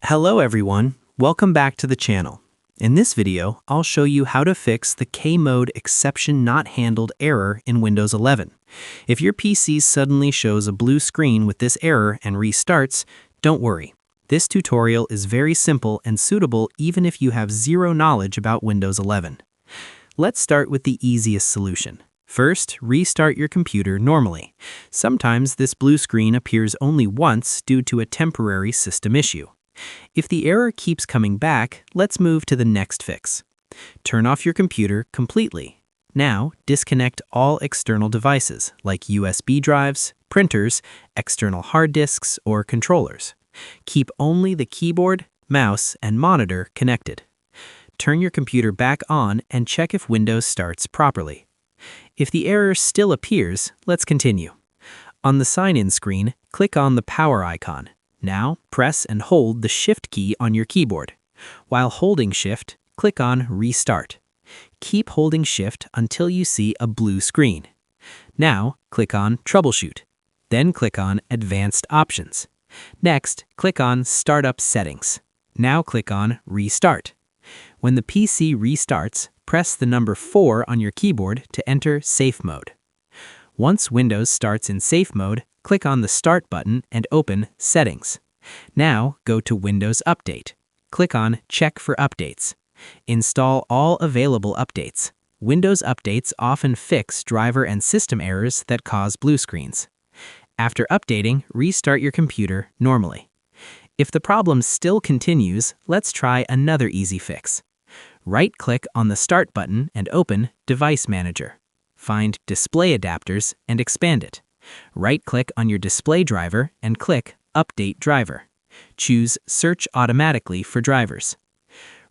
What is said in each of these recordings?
Hello everyone, welcome back to the channel. In this video, I'll show you how to fix the Kmode exception not handled error in Windows 11. If your PC suddenly shows a blue screen with this error and restarts, don't worry. This tutorial is very simple and suitable even if you have zero knowledge about Windows 11. Let's start with the easiest solution. First, restart your computer normally. Sometimes this blue screen appears only once due to a temporary system issue. If the error keeps coming back, let's move to the next fix. Turn off your computer completely. Now, disconnect all external devices like USB drives, printers, external hard disks, or controllers. Keep only the keyboard, mouse, and monitor connected. Turn your computer back on and check if Windows starts properly. If the error still appears, let's continue. On the sign-in screen, click on the power icon. Now, press and hold the Shift key on your keyboard. While holding Shift, click on Restart. Keep holding Shift until you see a blue screen. Now, click on Troubleshoot. Then click on Advanced Options. Next, click on Startup Settings. Now click on Restart. When the PC restarts, press the number 4 on your keyboard to enter Safe Mode. Once Windows starts in Safe Mode, click on the Start button and open Settings. Now go to Windows Update. Click on Check for Updates. Install all available updates. Windows updates often fix driver and system errors that cause blue screens. After updating, restart your computer normally. If the problem still continues, let's try another easy fix. Right-click on the Start button and open Device Manager. Find Display Adapters and expand it. Right-click on your display driver and click Update Driver. Choose Search Automatically for drivers.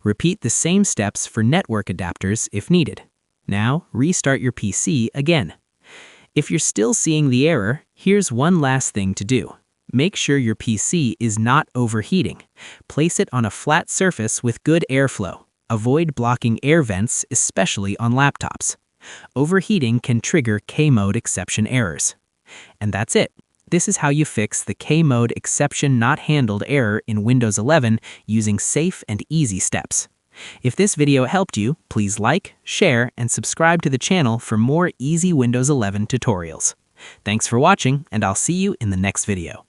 Repeat the same steps for network adapters if needed. Now, restart your PC again. If you're still seeing the error, here's one last thing to do. Make sure your PC is not overheating. Place it on a flat surface with good airflow. Avoid blocking air vents, especially on laptops. Overheating can trigger Kmode exception errors. And that's it. This is how you fix the Kmode exception not handled error in Windows 11 using safe and easy steps. If this video helped you, please like, share, and subscribe to the channel for more easy Windows 11 tutorials. Thanks for watching, and I'll see you in the next video.